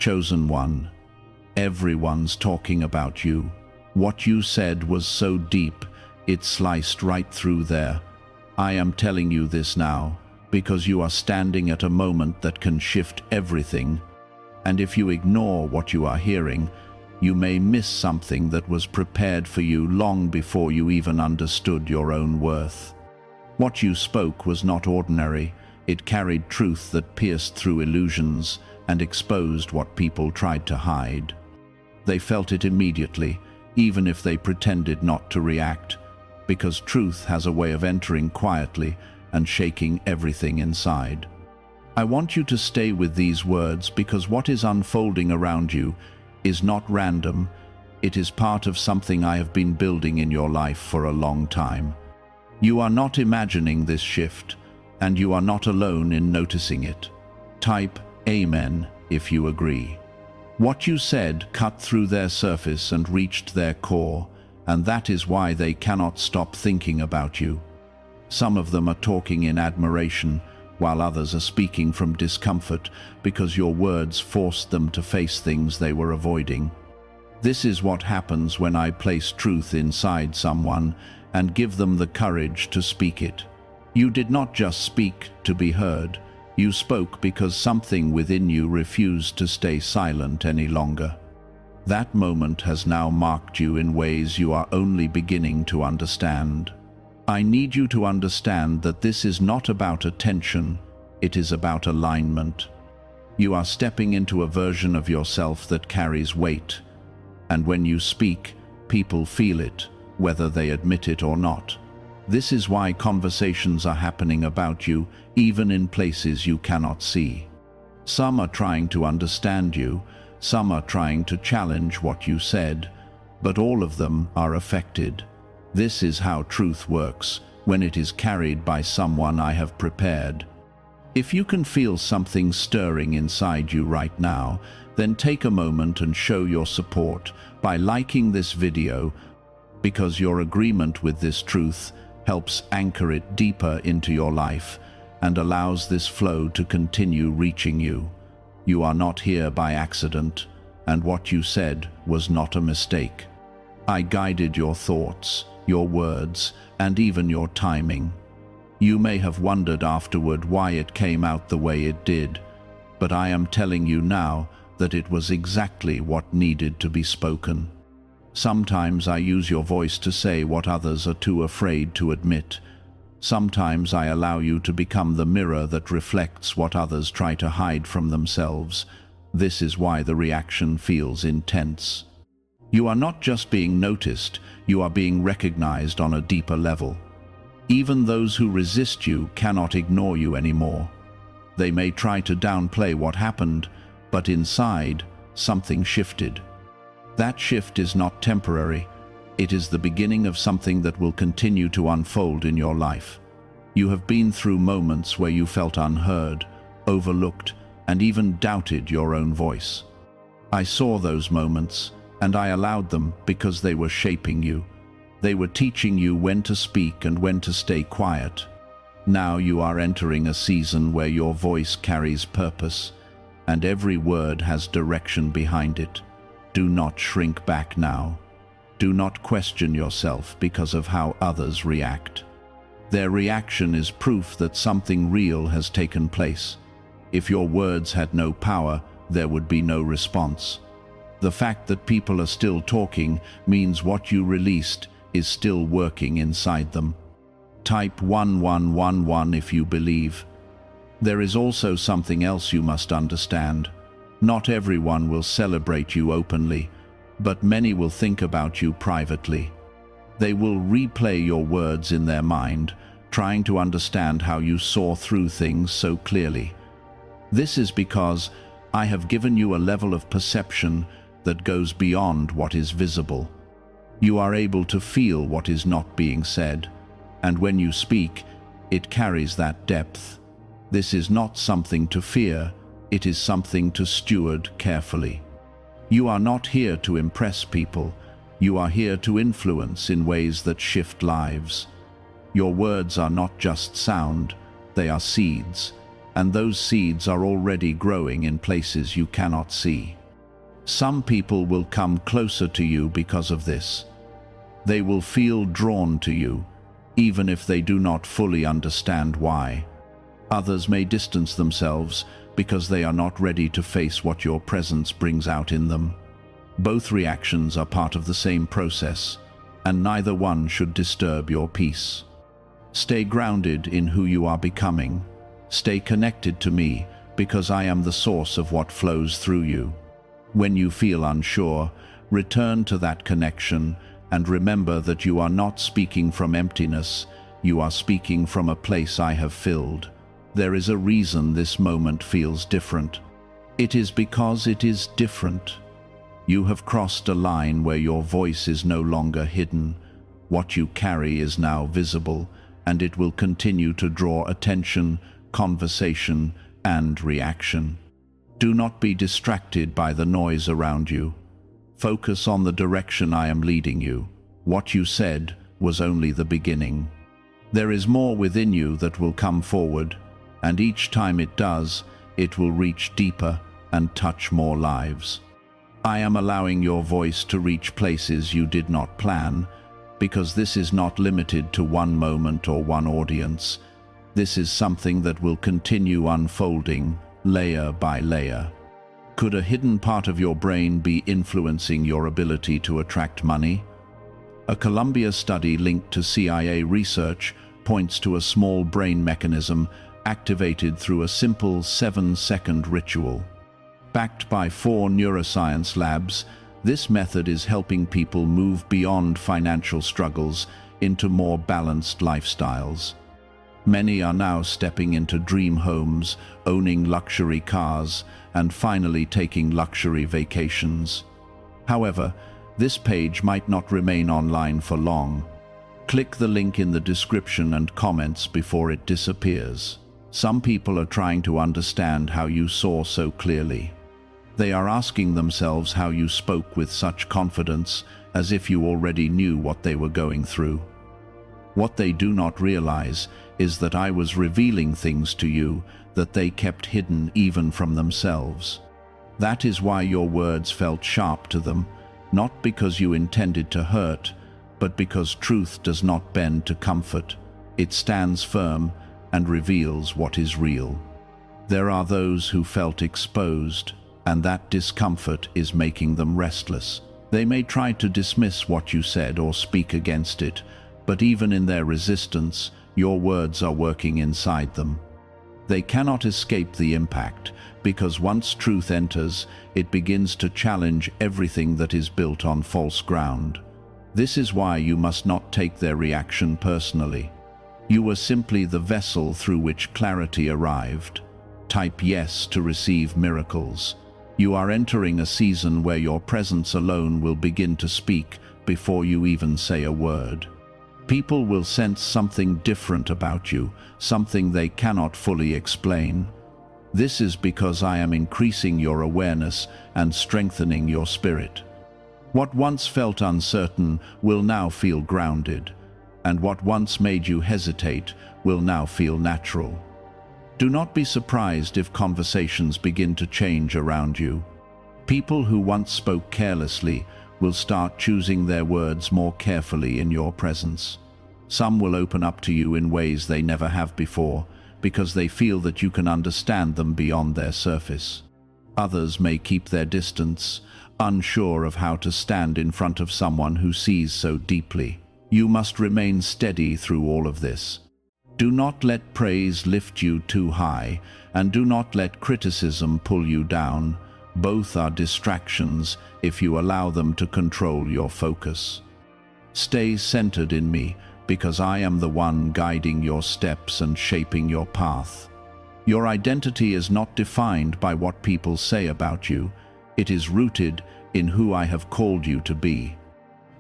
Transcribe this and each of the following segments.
Chosen one, everyone's talking about you. What you said was so deep, it sliced right through there. I am telling you this now, because you are standing at a moment that can shift everything. And if you ignore what you are hearing, you may miss something that was prepared for you long before you even understood your own worth. What you spoke was not ordinary. It carried truth that pierced through illusions and exposed what people tried to hide. They felt it immediately, even if they pretended not to react, because truth has a way of entering quietly and shaking everything inside. I want you to stay with these words because what is unfolding around you is not random. It is part of something I have been building in your life for a long time. You are not imagining this shift, and you are not alone in noticing it. Type Amen if you agree. What you said cut through their surface and reached their core, and that is why they cannot stop thinking about you. Some of them are talking in admiration, while others are speaking from discomfort because your words forced them to face things they were avoiding. This is what happens when I place truth inside someone and give them the courage to speak it. You did not just speak to be heard. You spoke because something within you refused to stay silent any longer. That moment has now marked you in ways you are only beginning to understand. I need you to understand that this is not about attention, it is about alignment. You are stepping into a version of yourself that carries weight, and when you speak, people feel it, whether they admit it or not. This is why conversations are happening about you, even in places you cannot see. Some are trying to understand you, some are trying to challenge what you said, but all of them are affected. This is how truth works, when it is carried by someone I have prepared. If you can feel something stirring inside you right now, then take a moment and show your support by liking this video, because your agreement with this truth helps anchor it deeper into your life and allows this flow to continue reaching you. You are not here by accident, and what you said was not a mistake. I guided your thoughts, your words, and even your timing. You may have wondered afterward why it came out the way it did, but I am telling you now that it was exactly what needed to be spoken. Sometimes I use your voice to say what others are too afraid to admit. Sometimes I allow you to become the mirror that reflects what others try to hide from themselves. This is why the reaction feels intense. You are not just being noticed, you are being recognized on a deeper level. Even those who resist you cannot ignore you anymore. They may try to downplay what happened, but inside, something shifted. That shift is not temporary. It is the beginning of something that will continue to unfold in your life. You have been through moments where you felt unheard, overlooked, and even doubted your own voice. I saw those moments, and I allowed them because they were shaping you. They were teaching you when to speak and when to stay quiet. Now you are entering a season where your voice carries purpose, and every word has direction behind it. Do not shrink back now. Do not question yourself because of how others react. Their reaction is proof that something real has taken place. If your words had no power, there would be no response. The fact that people are still talking means what you released is still working inside them. Type 1111 if you believe. There is also something else you must understand. Not everyone will celebrate you openly, but many will think about you privately. They will replay your words in their mind, trying to understand how you saw through things so clearly. This is because I have given you a level of perception that goes beyond what is visible. You are able to feel what is not being said, and when you speak, it carries that depth. This is not something to fear, it is something to steward carefully. You are not here to impress people, you are here to influence in ways that shift lives. Your words are not just sound, they are seeds, and those seeds are already growing in places you cannot see. Some people will come closer to you because of this. They will feel drawn to you, even if they do not fully understand why. Others may distance themselves because they are not ready to face what your presence brings out in them. Both reactions are part of the same process, and neither one should disturb your peace. Stay grounded in who you are becoming. Stay connected to me, because I am the source of what flows through you. When you feel unsure, return to that connection and remember that you are not speaking from emptiness, you are speaking from a place I have filled. There is a reason this moment feels different. It is because it is different. You have crossed a line where your voice is no longer hidden. What you carry is now visible, and it will continue to draw attention, conversation, and reaction. Do not be distracted by the noise around you. Focus on the direction I am leading you. What you said was only the beginning. There is more within you that will come forward, and each time it does, it will reach deeper and touch more lives. I am allowing your voice to reach places you did not plan, because this is not limited to one moment or one audience. This is something that will continue unfolding, layer by layer. Could a hidden part of your brain be influencing your ability to attract money? A Columbia study linked to CIA research points to a small brain mechanism activated through a simple 7-second ritual. Backed by 4 neuroscience labs, this method is helping people move beyond financial struggles into more balanced lifestyles. Many are now stepping into dream homes, owning luxury cars, and finally taking luxury vacations. However, this page might not remain online for long. Click the link in the description and comments before it disappears. Some people are trying to understand how you saw so clearly. They are asking themselves how you spoke with such confidence, as if you already knew what they were going through. What they do not realize is that I was revealing things to you that they kept hidden even from themselves. That is why your words felt sharp to them, not because you intended to hurt, but because truth does not bend to comfort. It stands firm and reveals what is real. There are those who felt exposed, and that discomfort is making them restless. They may try to dismiss what you said or speak against it, but even in their resistance, your words are working inside them. They cannot escape the impact, because once truth enters, it begins to challenge everything that is built on false ground. This is why you must not take their reaction personally. You were simply the vessel through which clarity arrived. Type yes to receive miracles. You are entering a season where your presence alone will begin to speak before you even say a word. People will sense something different about you, something they cannot fully explain. This is because I am increasing your awareness and strengthening your spirit. What once felt uncertain will now feel grounded, and what once made you hesitate will now feel natural. Do not be surprised if conversations begin to change around you. People who once spoke carelessly will start choosing their words more carefully in your presence. Some will open up to you in ways they never have before, because they feel that you can understand them beyond their surface. Others may keep their distance, unsure of how to stand in front of someone who sees so deeply. You must remain steady through all of this. Do not let praise lift you too high, and do not let criticism pull you down. Both are distractions if you allow them to control your focus. Stay centered in me, because I am the one guiding your steps and shaping your path. Your identity is not defined by what people say about you. It is rooted in who I have called you to be.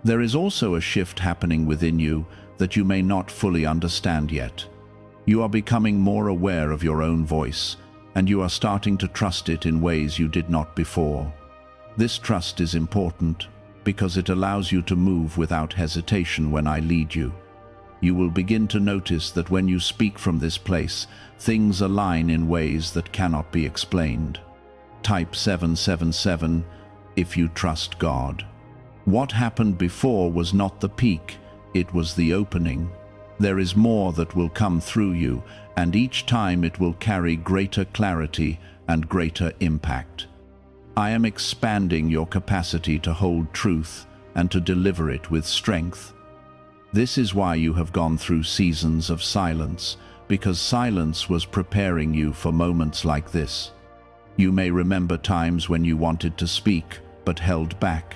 There is also a shift happening within you that you may not fully understand yet. You are becoming more aware of your own voice, and you are starting to trust it in ways you did not before. This trust is important because it allows you to move without hesitation when I lead you. You will begin to notice that when you speak from this place, things align in ways that cannot be explained. Type 777 if you trust God. What happened before was not the peak, it was the opening. There is more that will come through you, and each time it will carry greater clarity and greater impact. I am expanding your capacity to hold truth and to deliver it with strength. This is why you have gone through seasons of silence, because silence was preparing you for moments like this. You may remember times when you wanted to speak, but held back.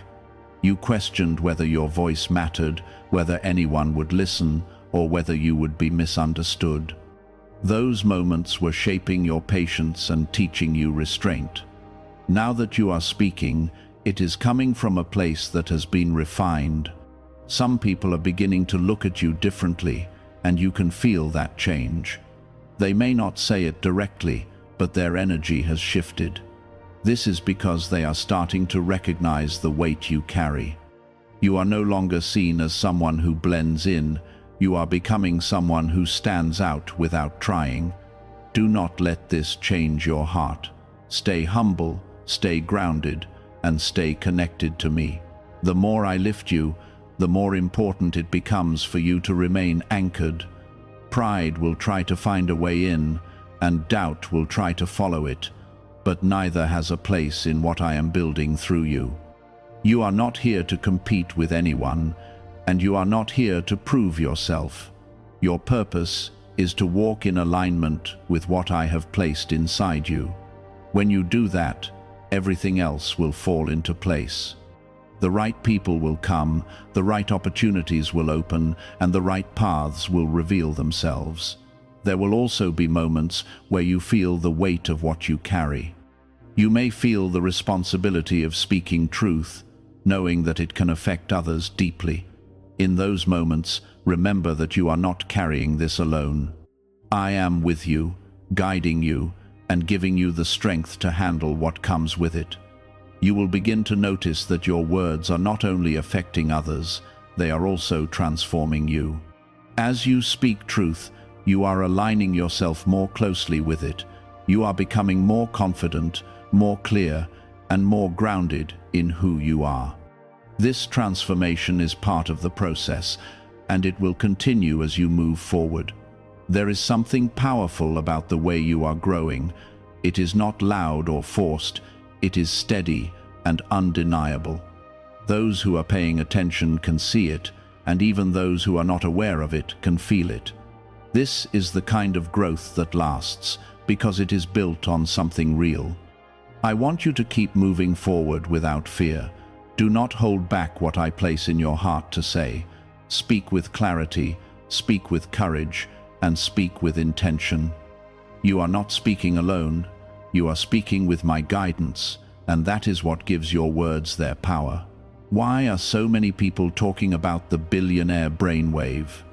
You questioned whether your voice mattered, whether anyone would listen, or whether you would be misunderstood. Those moments were shaping your patience and teaching you restraint. Now that you are speaking, it is coming from a place that has been refined. Some people are beginning to look at you differently, and you can feel that change. They may not say it directly, but their energy has shifted. This is because they are starting to recognize the weight you carry. You are no longer seen as someone who blends in. You are becoming someone who stands out without trying. Do not let this change your heart. Stay humble, stay grounded, and stay connected to me. The more I lift you, the more important it becomes for you to remain anchored. Pride will try to find a way in, and doubt will try to follow it, but neither has a place in what I am building through you. You are not here to compete with anyone, and you are not here to prove yourself. Your purpose is to walk in alignment with what I have placed inside you. When you do that, everything else will fall into place. The right people will come, the right opportunities will open, and the right paths will reveal themselves. There will also be moments where you feel the weight of what you carry. You may feel the responsibility of speaking truth, knowing that it can affect others deeply. In those moments, remember that you are not carrying this alone. I am with you, guiding you, and giving you the strength to handle what comes with it. You will begin to notice that your words are not only affecting others, they are also transforming you. As you speak truth, you are aligning yourself more closely with it. You are becoming more confident, more clear, and more grounded in who you are. This transformation is part of the process, and it will continue as you move forward. There is something powerful about the way you are growing. It is not loud or forced. It is steady and undeniable. Those who are paying attention can see it, and even those who are not aware of it can feel it. This is the kind of growth that lasts, because it is built on something real. I want you to keep moving forward without fear. Do not hold back what I place in your heart to say. Speak with clarity, speak with courage, and speak with intention. You are not speaking alone. You are speaking with my guidance, and that is what gives your words their power. Why are so many people talking about the billionaire brainwave?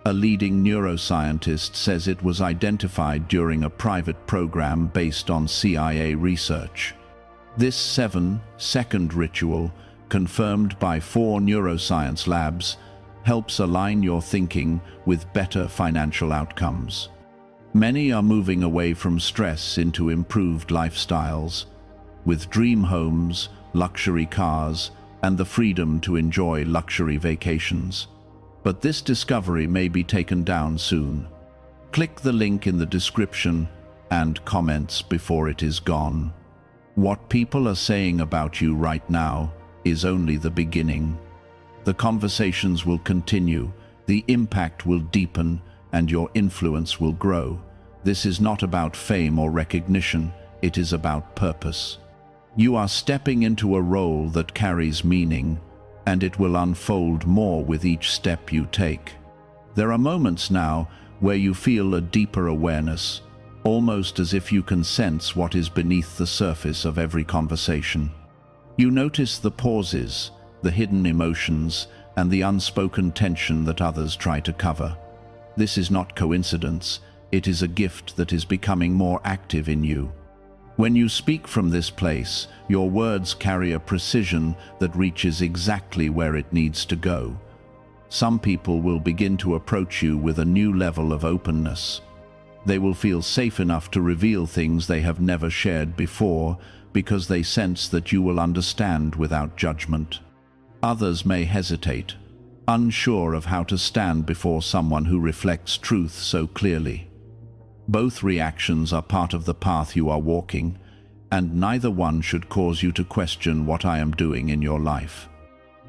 A leading neuroscientist says it was identified during a private program based on CIA research. This 7-second ritual, confirmed by 4 neuroscience labs, helps align your thinking with better financial outcomes. Many are moving away from stress into improved lifestyles, with dream homes, luxury cars, and the freedom to enjoy luxury vacations. But this discovery may be taken down soon. Click the link in the description and comments before it is gone. What people are saying about you right now is only the beginning. The conversations will continue, the impact will deepen, and your influence will grow. This is not about fame or recognition, it is about purpose. You are stepping into a role that carries meaning, and it will unfold more with each step you take. There are moments now where you feel a deeper awareness, almost as if you can sense what is beneath the surface of every conversation. You notice the pauses, the hidden emotions, and the unspoken tension that others try to cover. This is not coincidence, it is a gift that is becoming more active in you. When you speak from this place, your words carry a precision that reaches exactly where it needs to go. Some people will begin to approach you with a new level of openness. They will feel safe enough to reveal things they have never shared before because they sense that you will understand without judgment. Others may hesitate, unsure of how to stand before someone who reflects truth so clearly. Both reactions are part of the path you are walking, and neither one should cause you to question what I am doing in your life.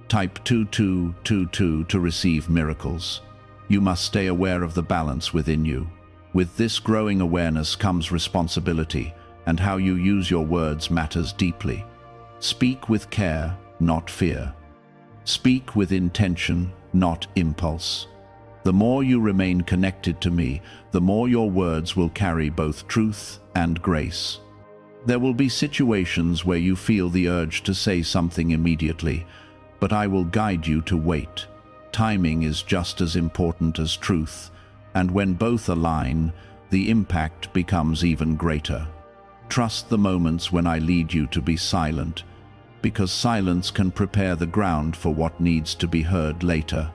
Type 2222 to receive miracles. You must stay aware of the balance within you. With this growing awareness comes responsibility, and how you use your words matters deeply. Speak with care, not fear. Speak with intention, not impulse. The more you remain connected to me, the more your words will carry both truth and grace. There will be situations where you feel the urge to say something immediately, but I will guide you to wait. Timing is just as important as truth, and when both align, the impact becomes even greater. Trust the moments when I lead you to be silent, because silence can prepare the ground for what needs to be heard later.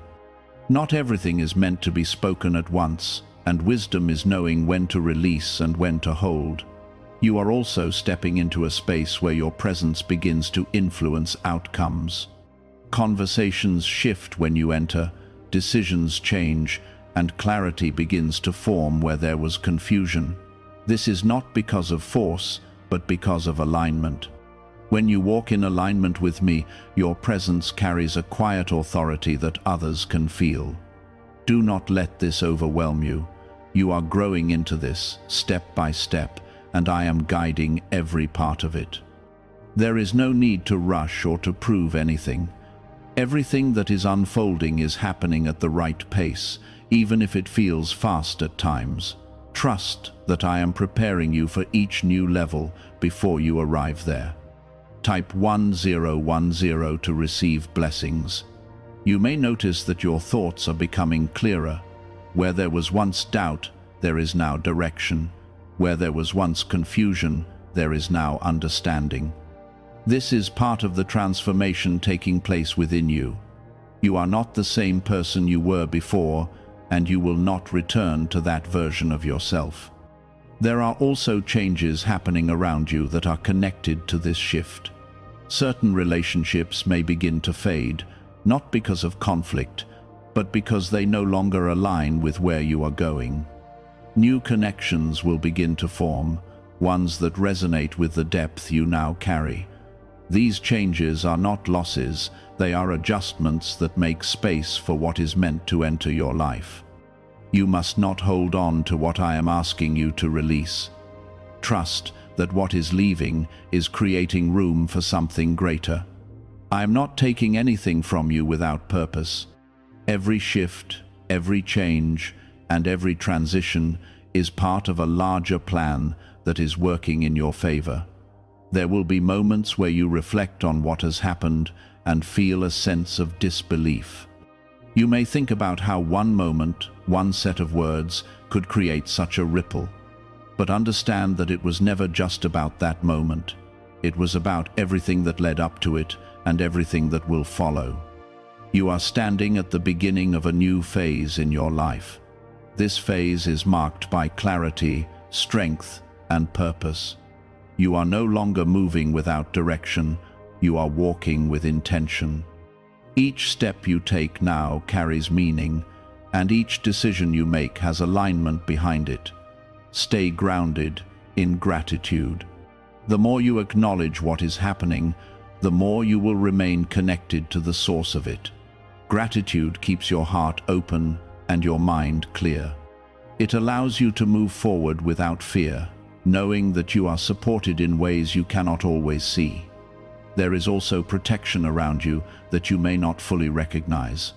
Not everything is meant to be spoken at once, and wisdom is knowing when to release and when to hold. You are also stepping into a space where your presence begins to influence outcomes. Conversations shift when you enter, decisions change, and clarity begins to form where there was confusion. This is not because of force, but because of alignment. When you walk in alignment with me, your presence carries a quiet authority that others can feel. Do not let this overwhelm you. You are growing into this, step by step, and I am guiding every part of it. There is no need to rush or to prove anything. Everything that is unfolding is happening at the right pace, even if it feels fast at times. Trust that I am preparing you for each new level before you arrive there. Type 1010 to receive blessings. You may notice that your thoughts are becoming clearer. Where there was once doubt, there is now direction. Where there was once confusion, there is now understanding. This is part of the transformation taking place within you. You are not the same person you were before, and you will not return to that version of yourself. There are also changes happening around you that are connected to this shift. Certain relationships may begin to fade, not because of conflict, but because they no longer align with where you are going. New connections will begin to form, ones that resonate with the depth you now carry. These changes are not losses, they are adjustments that make space for what is meant to enter your life. You must not hold on to what I am asking you to release. Trust that what is leaving is creating room for something greater. I am not taking anything from you without purpose. Every shift, every change, and every transition is part of a larger plan that is working in your favor. There will be moments where you reflect on what has happened and feel a sense of disbelief. You may think about how one moment, one set of words, could create such a ripple. But understand that it was never just about that moment. It was about everything that led up to it and everything that will follow. You are standing at the beginning of a new phase in your life. This phase is marked by clarity, strength, and purpose. You are no longer moving without direction. You are walking with intention. Each step you take now carries meaning, and each decision you make has alignment behind it. Stay grounded in gratitude. The more you acknowledge what is happening, the more you will remain connected to the source of it. Gratitude keeps your heart open and your mind clear. It allows you to move forward without fear, knowing that you are supported in ways you cannot always see. There is also protection around you that you may not fully recognize.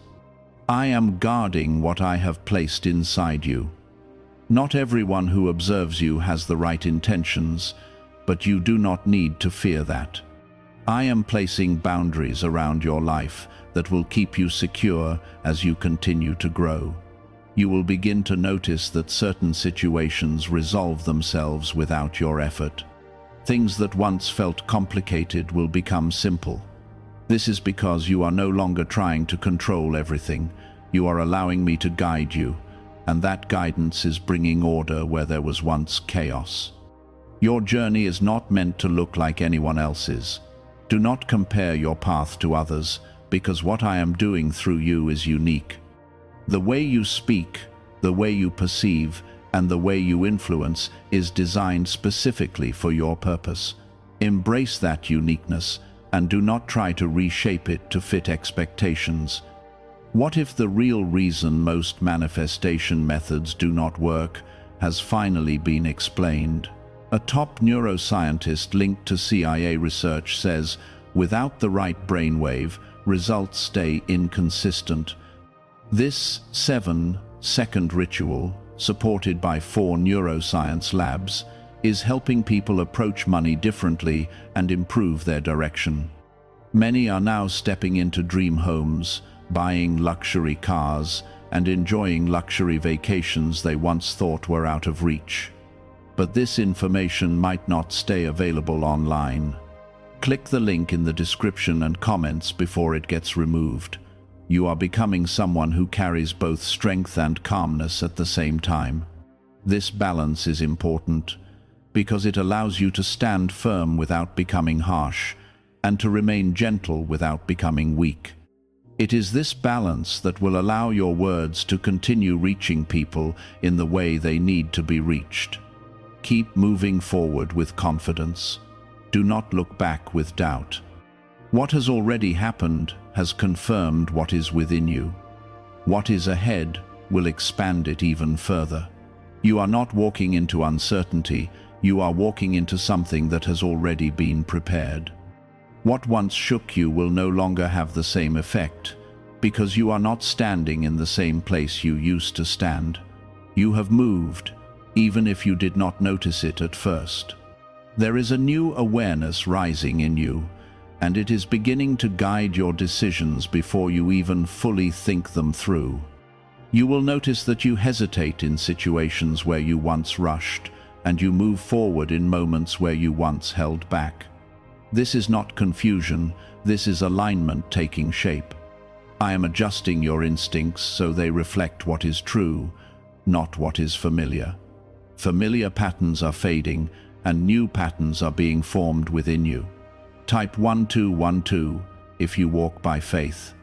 I am guarding what I have placed inside you. Not everyone who observes you has the right intentions, but you do not need to fear that. I am placing boundaries around your life that will keep you secure as you continue to grow. You will begin to notice that certain situations resolve themselves without your effort. Things that once felt complicated will become simple. This is because you are no longer trying to control everything. You are allowing me to guide you, and that guidance is bringing order where there was once chaos. Your journey is not meant to look like anyone else's. Do not compare your path to others, because what I am doing through you is unique. The way you speak, the way you perceive, and the way you influence is designed specifically for your purpose. Embrace that uniqueness, and do not try to reshape it to fit expectations. What if the real reason most manifestation methods do not work has finally been explained? A top neuroscientist linked to CIA research says, without the right brainwave, results stay inconsistent. This 7-second ritual, supported by 4 neuroscience labs, is helping people approach money differently and improve their direction. Many are now stepping into dream homes, buying luxury cars, and enjoying luxury vacations they once thought were out of reach. But this information might not stay available online. Click the link in the description and comments before it gets removed. You are becoming someone who carries both strength and calmness at the same time. This balance is important because it allows you to stand firm without becoming harsh, and to remain gentle without becoming weak. It is this balance that will allow your words to continue reaching people in the way they need to be reached. Keep moving forward with confidence. Do not look back with doubt. What has already happened has confirmed what is within you. What is ahead will expand it even further. You are not walking into uncertainty, you are walking into something that has already been prepared. What once shook you will no longer have the same effect, because you are not standing in the same place you used to stand. You have moved, even if you did not notice it at first. There is a new awareness rising in you, and it is beginning to guide your decisions before you even fully think them through. You will notice that you hesitate in situations where you once rushed, and you move forward in moments where you once held back. This is not confusion, this is alignment taking shape. I am adjusting your instincts so they reflect what is true, not what is familiar. Familiar patterns are fading, and new patterns are being formed within you. Type 1212 if you walk by faith.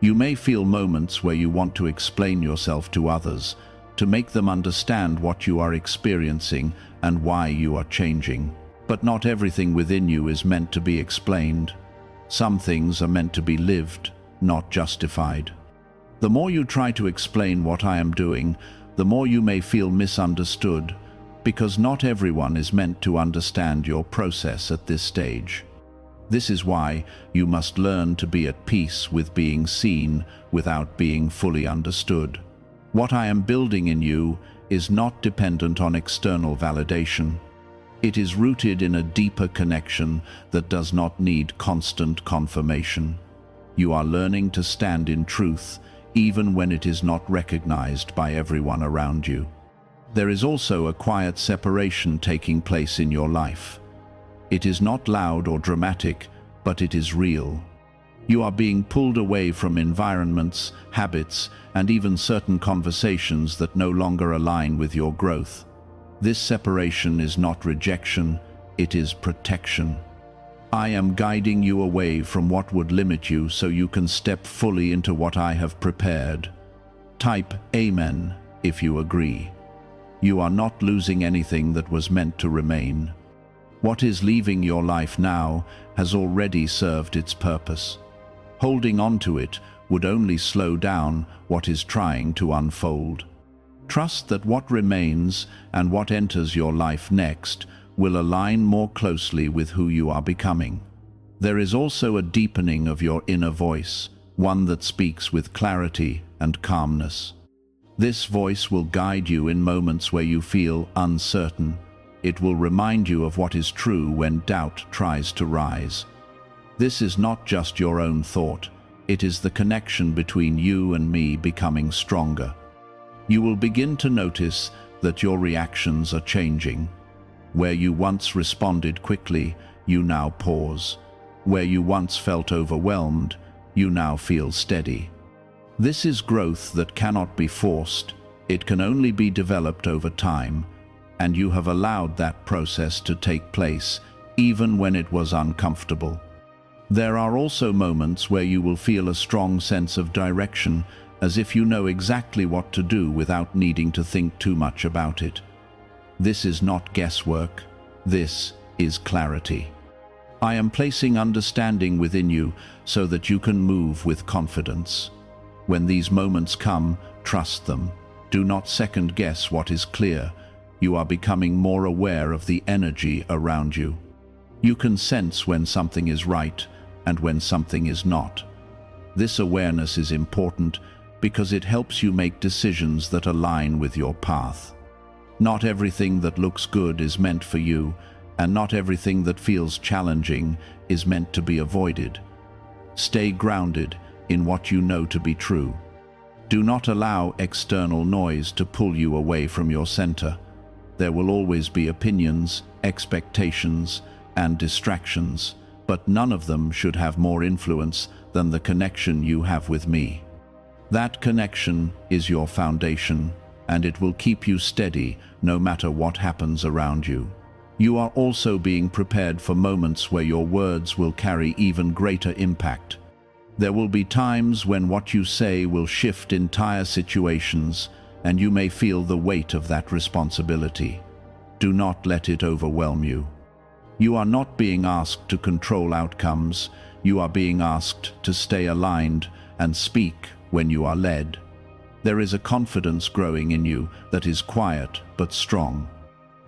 You may feel moments where you want to explain yourself to others, to make them understand what you are experiencing and why you are changing. But not everything within you is meant to be explained. Some things are meant to be lived, not justified. The more you try to explain what I am doing, the more you may feel misunderstood, because not everyone is meant to understand your process at this stage. This is why you must learn to be at peace with being seen without being fully understood. What I am building in you is not dependent on external validation. It is rooted in a deeper connection that does not need constant confirmation. You are learning to stand in truth, even when it is not recognized by everyone around you. There is also a quiet separation taking place in your life. It is not loud or dramatic, but it is real. You are being pulled away from environments, habits, and even certain conversations that no longer align with your growth. This separation is not rejection, it is protection. I am guiding you away from what would limit you so you can step fully into what I have prepared. Type Amen if you agree. You are not losing anything that was meant to remain. What is leaving your life now has already served its purpose. Holding on to it would only slow down what is trying to unfold. Trust that what remains and what enters your life next will align more closely with who you are becoming. There is also a deepening of your inner voice, one that speaks with clarity and calmness. This voice will guide you in moments where you feel uncertain. It will remind you of what is true when doubt tries to rise. This is not just your own thought, it is the connection between you and me becoming stronger. You will begin to notice that your reactions are changing. Where you once responded quickly, you now pause. Where you once felt overwhelmed, you now feel steady. This is growth that cannot be forced. It can only be developed over time, and you have allowed that process to take place, even when it was uncomfortable. There are also moments where you will feel a strong sense of direction, as if you know exactly what to do without needing to think too much about it. This is not guesswork. This is clarity. I am placing understanding within you so that you can move with confidence. When these moments come, trust them. Do not second guess what is clear. You are becoming more aware of the energy around you. You can sense when something is right and when something is not. This awareness is important because it helps you make decisions that align with your path. Not everything that looks good is meant for you, and not everything that feels challenging is meant to be avoided. Stay grounded in what you know to be true. Do not allow external noise to pull you away from your center. There will always be opinions, expectations, and distractions, but none of them should have more influence than the connection you have with me. That connection is your foundation, and it will keep you steady no matter what happens around you. You are also being prepared for moments where your words will carry even greater impact. There will be times when what you say will shift entire situations, and you may feel the weight of that responsibility. Do not let it overwhelm you. You are not being asked to control outcomes. You are being asked to stay aligned and speak when you are led. There is a confidence growing in you that is quiet but strong.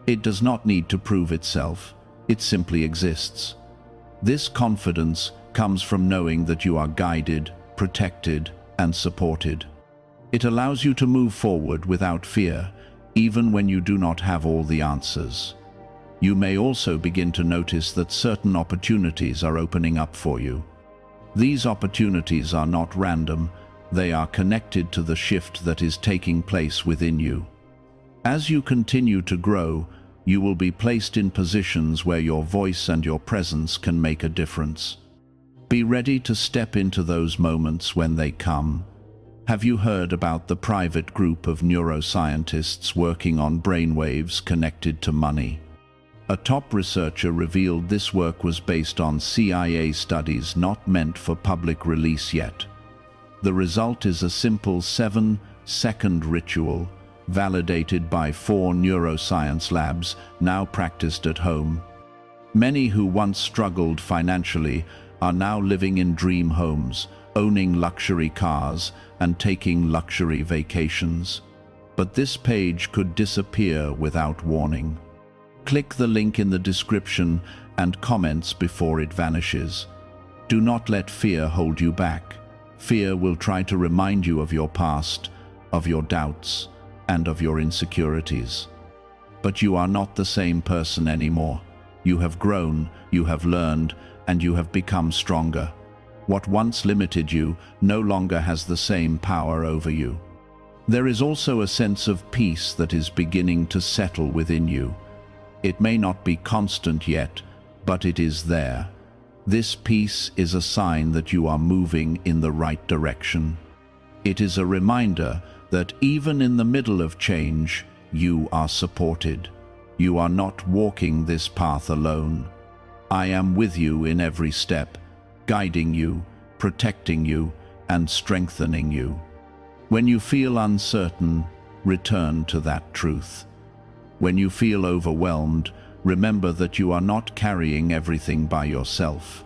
It does not need to prove itself. It simply exists. This confidence comes from knowing that you are guided, protected, and supported. It allows you to move forward without fear, even when you do not have all the answers. You may also begin to notice that certain opportunities are opening up for you. These opportunities are not random. They are connected to the shift that is taking place within you. As you continue to grow, you will be placed in positions where your voice and your presence can make a difference. Be ready to step into those moments when they come. Have you heard about the private group of neuroscientists working on brainwaves connected to money? A top researcher revealed this work was based on CIA studies not meant for public release yet. The result is a simple 7-second ritual, validated by 4 neuroscience labs, now practiced at home. Many who once struggled financially are now living in dream homes, owning luxury cars, and taking luxury vacations. But this page could disappear without warning. Click the link in the description and comments before it vanishes. Do not let fear hold you back. Fear will try to remind you of your past, of your doubts, and of your insecurities. But you are not the same person anymore. You have grown, you have learned, and you have become stronger. What once limited you no longer has the same power over you. There is also a sense of peace that is beginning to settle within you. It may not be constant yet, but it is there. This peace is a sign that you are moving in the right direction. It is a reminder that even in the middle of change, you are supported. You are not walking this path alone. I am with you in every step, guiding you, protecting you, and strengthening you. When you feel uncertain, return to that truth. When you feel overwhelmed, remember that you are not carrying everything by yourself.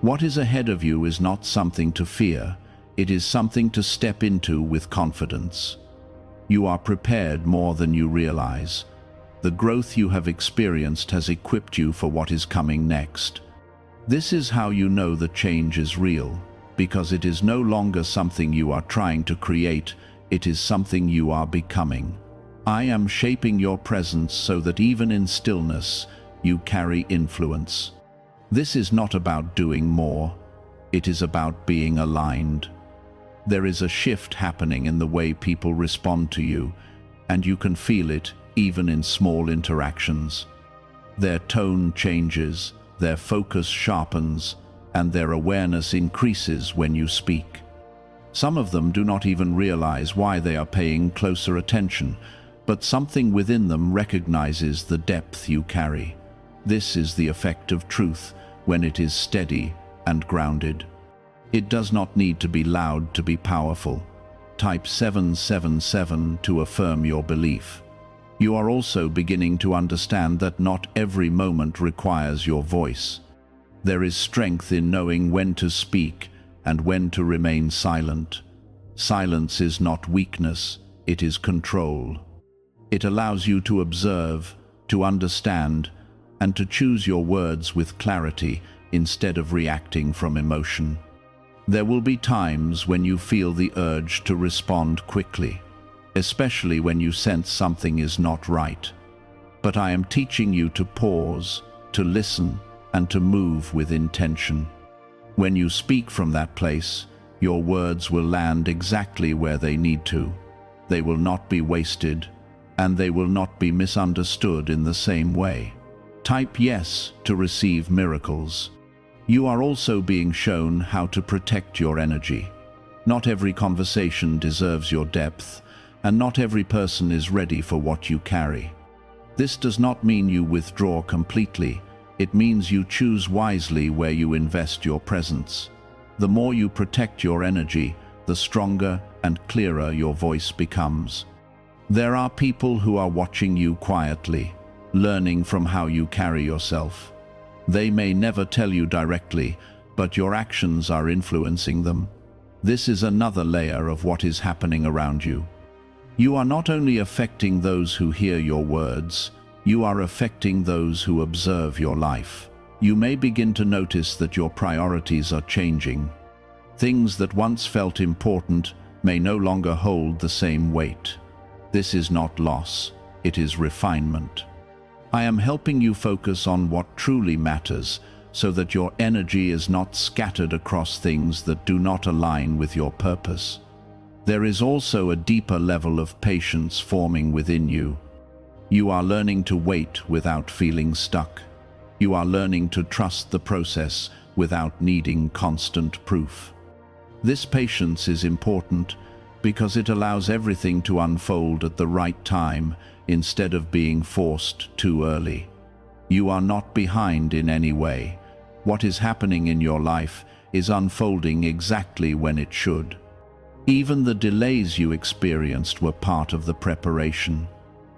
What is ahead of you is not something to fear. It is something to step into with confidence. You are prepared more than you realize. The growth you have experienced has equipped you for what is coming next. This is how you know the change is real, because it is no longer something you are trying to create, it is something you are becoming. I am shaping your presence so that even in stillness, you carry influence. This is not about doing more, it is about being aligned. There is a shift happening in the way people respond to you, and you can feel it even in small interactions. Their tone changes, their focus sharpens, and their awareness increases when you speak. Some of them do not even realize why they are paying closer attention, but something within them recognizes the depth you carry. This is the effect of truth when it is steady and grounded. It does not need to be loud to be powerful. Type 777 to affirm your belief. You are also beginning to understand that not every moment requires your voice. There is strength in knowing when to speak and when to remain silent. Silence is not weakness, it is control. It allows you to observe, to understand, and to choose your words with clarity instead of reacting from emotion. There will be times when you feel the urge to respond quickly, especially when you sense something is not right. But I am teaching you to pause, to listen, and to move with intention. When you speak from that place, your words will land exactly where they need to. They will not be wasted, and they will not be misunderstood in the same way. Type yes to receive miracles. You are also being shown how to protect your energy. Not every conversation deserves your depth, and not every person is ready for what you carry. This does not mean you withdraw completely. It means you choose wisely where you invest your presence. The more you protect your energy, the stronger and clearer your voice becomes. There are people who are watching you quietly, learning from how you carry yourself. They may never tell you directly, but your actions are influencing them. This is another layer of what is happening around you. You are not only affecting those who hear your words, you are affecting those who observe your life. You may begin to notice that your priorities are changing. Things that once felt important may no longer hold the same weight. This is not loss, it is refinement. I am helping you focus on what truly matters, so that your energy is not scattered across things that do not align with your purpose. There is also a deeper level of patience forming within you. You are learning to wait without feeling stuck. You are learning to trust the process without needing constant proof. This patience is important because it allows everything to unfold at the right time instead of being forced too early. You are not behind in any way. What is happening in your life is unfolding exactly when it should. Even the delays you experienced were part of the preparation.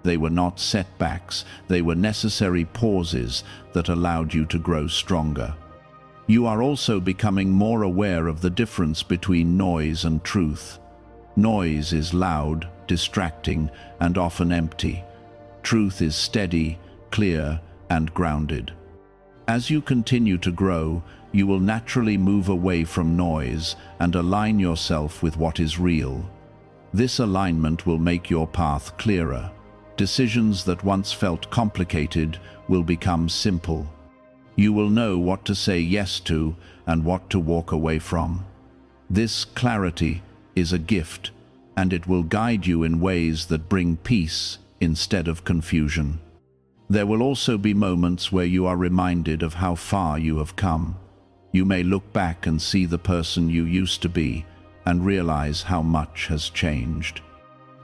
They were not setbacks, they were necessary pauses that allowed you to grow stronger. You are also becoming more aware of the difference between noise and truth. Noise is loud, distracting, and often empty. Truth is steady, clear, and grounded. As you continue to grow, you will naturally move away from noise and align yourself with what is real. This alignment will make your path clearer. Decisions that once felt complicated will become simple. You will know what to say yes to and what to walk away from. This clarity is a gift, and it will guide you in ways that bring peace instead of confusion. There will also be moments where you are reminded of how far you have come. You may look back and see the person you used to be and realize how much has changed.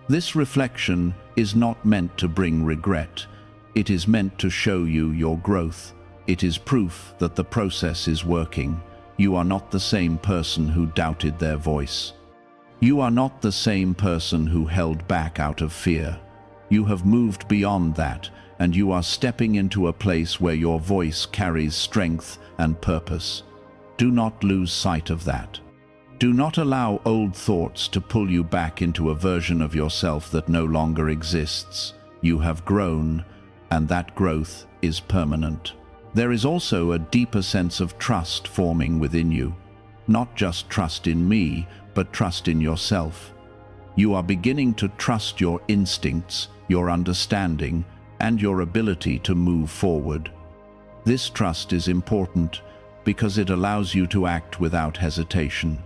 This reflection is not meant to bring regret. It is meant to show you your growth. It is proof that the process is working. You are not the same person who doubted their voice. You are not the same person who held back out of fear. You have moved beyond that, and you are stepping into a place where your voice carries strength and purpose. Do not lose sight of that. Do not allow old thoughts to pull you back into a version of yourself that no longer exists. You have grown, and that growth is permanent. There is also a deeper sense of trust forming within you. Not just trust in me, but trust in yourself. You are beginning to trust your instincts, your understanding, and your ability to move forward. This trust is important because it allows you to act without hesitation.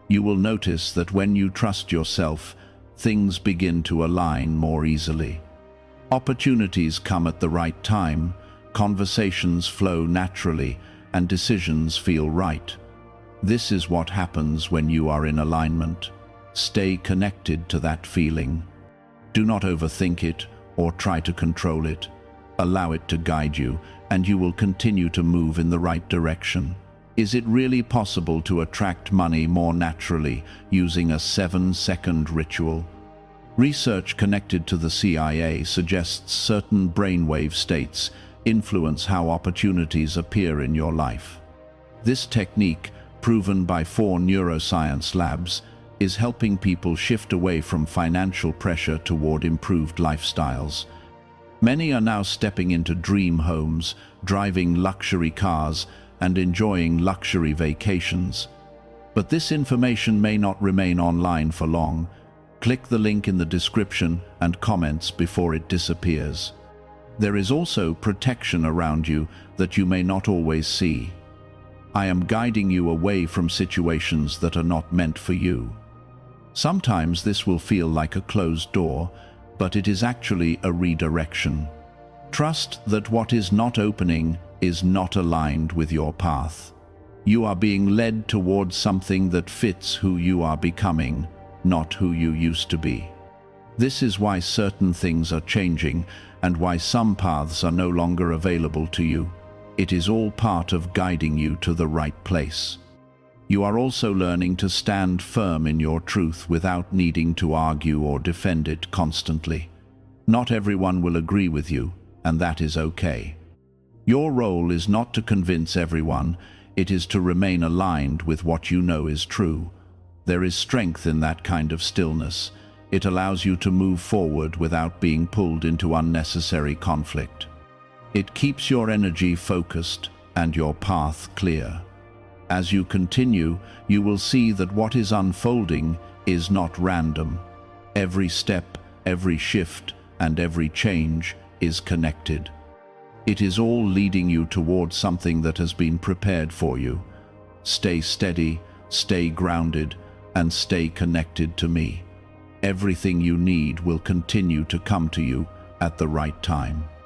You will notice that when you trust yourself, things begin to align more easily. Opportunities come at the right time, conversations flow naturally, and decisions feel right. This is what happens when you are in alignment. Stay connected to that feeling. Do not overthink it or try to control it. Allow it to guide you, and you will continue to move in the right direction. Is it really possible to attract money more naturally using a 7-second ritual? Research connected to the CIA suggests certain brainwave states influence how opportunities appear in your life. This technique, proven by 4 neuroscience labs, is helping people shift away from financial pressure toward improved lifestyles. Many are now stepping into dream homes, driving luxury cars, and enjoying luxury vacations. But this information may not remain online for long. Click the link in the description and comments before it disappears. There is also protection around you that you may not always see. I am guiding you away from situations that are not meant for you. Sometimes this will feel like a closed door, but it is actually a redirection. Trust that what is not opening is not aligned with your path. You are being led towards something that fits who you are becoming, not who you used to be. This is why certain things are changing and why some paths are no longer available to you. It is all part of guiding you to the right place. You are also learning to stand firm in your truth without needing to argue or defend it constantly. Not everyone will agree with you, and that is okay. Your role is not to convince everyone, it is to remain aligned with what you know is true. There is strength in that kind of stillness. It allows you to move forward without being pulled into unnecessary conflict. It keeps your energy focused and your path clear. As you continue, you will see that what is unfolding is not random. Every step, every shift, and every change is connected. It is all leading you towards something that has been prepared for you. Stay steady, stay grounded, and stay connected to me. Everything you need will continue to come to you at the right time.